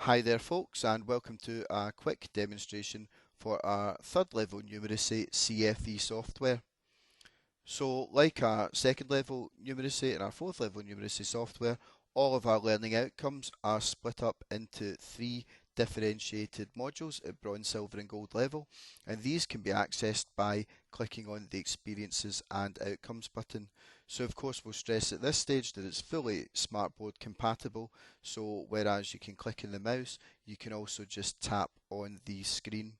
Hi there folks, and welcome to a quick demonstration for our third level numeracy CFE software. So like our second level numeracy and our fourth level numeracy software, all of our learning outcomes are split up into three differentiated modules at bronze, silver and gold level, and these can be accessed by clicking on the experiences and outcomes button. So of course we'll stress at this stage that it's fully smartboard compatible, so whereas you can click in the mouse, you can also just tap on the screen.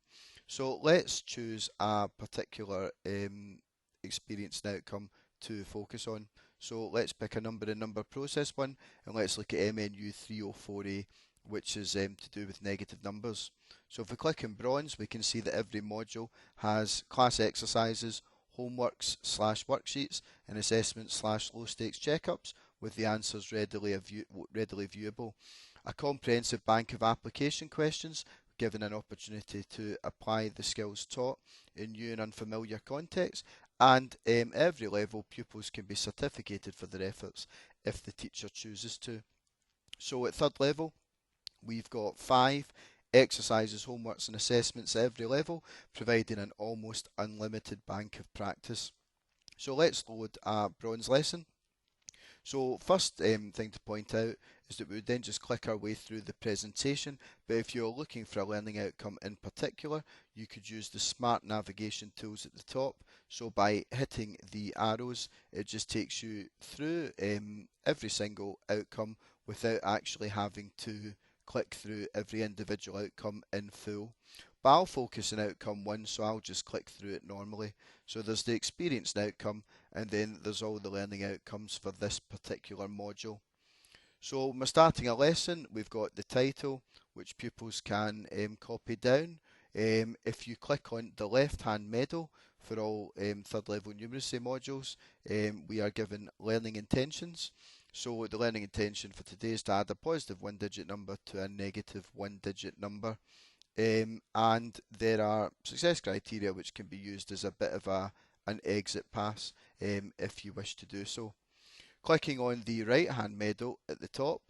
So let's choose a particular experience and outcome to focus on. So let's pick a number and number process one, and let's look at MNU 304A, which is to do with negative numbers. So if we click in bronze, we can see that every module has class exercises, homeworks / worksheets, and assessments / low stakes checkups with the answers readily viewable. A comprehensive bank of application questions, given an opportunity to apply the skills taught in new and unfamiliar contexts, and every level pupils can be certificated for their efforts if the teacher chooses to. So at third level we've got 5 exercises, homeworks and assessments at every level, providing an almost unlimited bank of practice. So let's load a bronze lesson. So first thing to point out is that we would then just click our way through the presentation, but if you're looking for a learning outcome in particular, you could use the smart navigation tools at the top. So by hitting the arrows, it just takes you through every single outcome without actually having to click through every individual outcome in full. But I'll focus on outcome 1, so I'll just click through it normally. So there's the experienced outcome, and then there's all the learning outcomes for this particular module. So when we're starting a lesson, we've got the title, which pupils can copy down. If you click on the left hand medal for all third level numeracy modules, we are given learning intentions. So the learning intention for today is to add a positive 1-digit number to a negative 1-digit number. And there are success criteria which can be used as a bit of an exit pass if you wish to do so. Clicking on the right hand medal at the top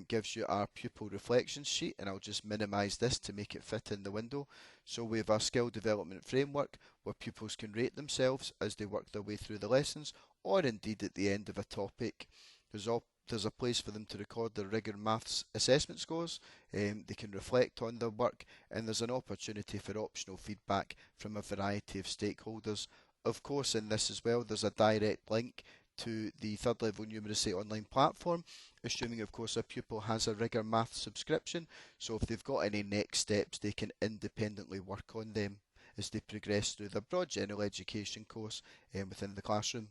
gives you our Pupil Reflections sheet, and I'll just minimise this to make it fit in the window. So we have our skill development framework where pupils can rate themselves as they work their way through the lessons, or indeed at the end of a topic. There's a place for them to record their rigor maths assessment scores, they can reflect on their work, and there's an opportunity for optional feedback from a variety of stakeholders. Of course, in this as well, there's a direct link to the third level numeracy online platform, assuming of course a pupil has a rigor maths subscription, so if they've got any next steps they can independently work on them as they progress through their broad general education course within the classroom.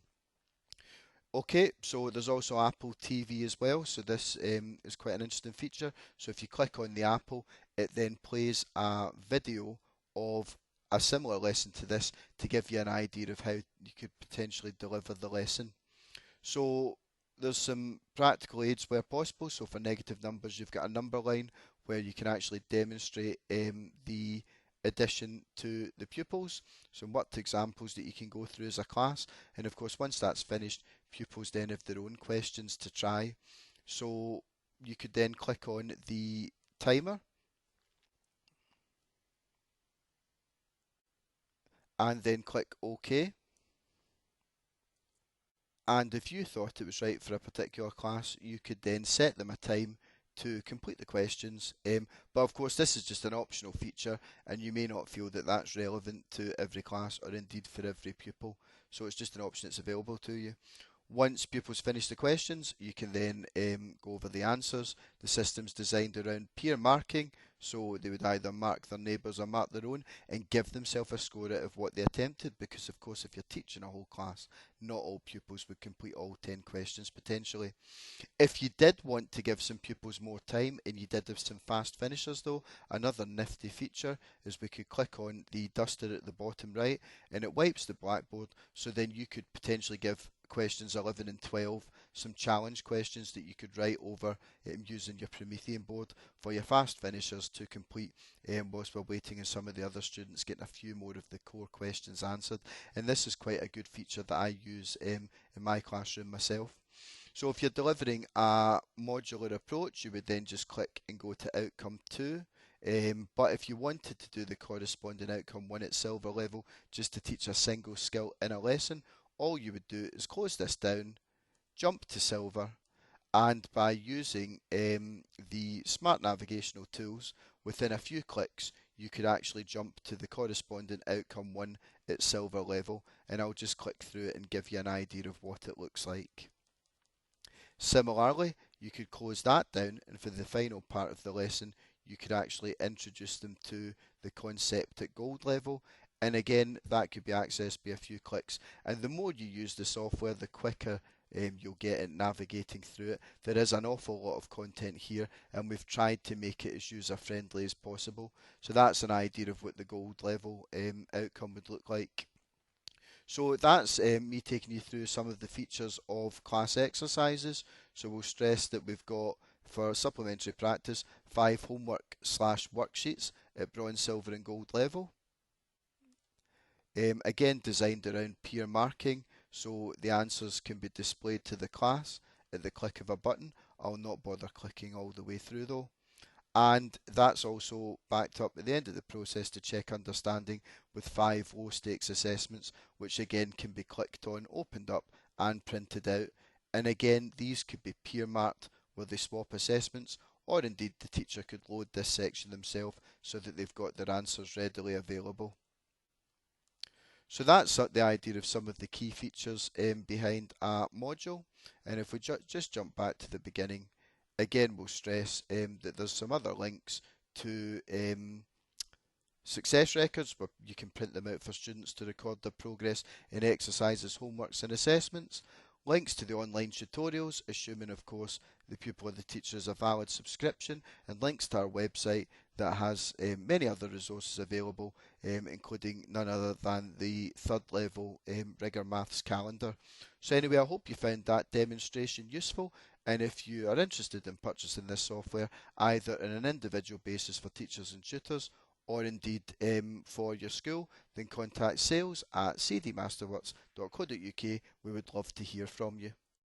Okay, so there's also Apple TV as well, so this is quite an interesting feature. So if you click on the Apple, it then plays a video of a similar lesson to this to give you an idea of how you could potentially deliver the lesson. So there's some practical aids where possible. So for negative numbers, you've got a number line where you can actually demonstrate the addition to the pupils, some worked examples that you can go through as a class, and of course once that's finished, pupils then have their own questions to try. So you could then click on the timer and then click OK. And if you thought it was right for a particular class, you could then set them a time to complete the questions. But of course this is just an optional feature, and you may not feel that that's relevant to every class or indeed for every pupil. So it's just an option that's available to you. Once pupils finish the questions, you can then go over the answers. The system's designed around peer marking, so they would either mark their neighbours or mark their own and give themselves a score out of what they attempted, because of course if you're teaching a whole class, not all pupils would complete all 10 questions potentially. If you did want to give some pupils more time and you did have some fast finishers though, another nifty feature is we could click on the duster at the bottom right and it wipes the blackboard, so then you could potentially give questions 11 and 12 some challenge questions that you could write over using your Promethean board for your fast finishers to complete whilst we're waiting and some of the other students getting a few more of the core questions answered. And this is quite a good feature that I use in my classroom myself. So if you're delivering a modular approach, you would then just click and go to outcome 2. But if you wanted to do the corresponding outcome 1 at silver level, just to teach a single skill in a lesson, all you would do is close this down, jump to silver, and by using the smart navigational tools, within a few clicks you could actually jump to the corresponding outcome 1 at silver level, and I'll just click through it and give you an idea of what it looks like. Similarly, you could close that down, and for the final part of the lesson you could actually introduce them to the concept at gold level, and again that could be accessed by a few clicks, and the more you use the software, the quicker you'll get at navigating through it. There is an awful lot of content here, and we've tried to make it as user friendly as possible. So that's an idea of what the gold level outcome would look like. So that's me taking you through some of the features of class exercises. So we'll stress that we've got, for supplementary practice, 5 homework/worksheets at bronze, silver and gold level. Again, designed around peer marking, so the answers can be displayed to the class at the click of a button. I'll not bother clicking all the way through though. And that's also backed up at the end of the process to check understanding with 5 low stakes assessments, which again can be clicked on, opened up and printed out. And again, these could be peer marked where they swap assessments, or indeed the teacher could load this section themselves so that they've got their answers readily available. So that's the idea of some of the key features behind a module. And if we just jump back to the beginning, again we'll stress that there's some other links to success records where you can print them out for students to record their progress in exercises, homeworks and assessments. Links to the online tutorials, assuming of course the pupil or the teacher has a valid subscription, and links to our website that has many other resources available, including none other than the third level Rigor Maths calendar. So anyway, I hope you found that demonstration useful, and if you are interested in purchasing this software either on an individual basis for teachers and tutors, or indeed for your school, then contact sales@cdmasterworks.co.uk. We would love to hear from you.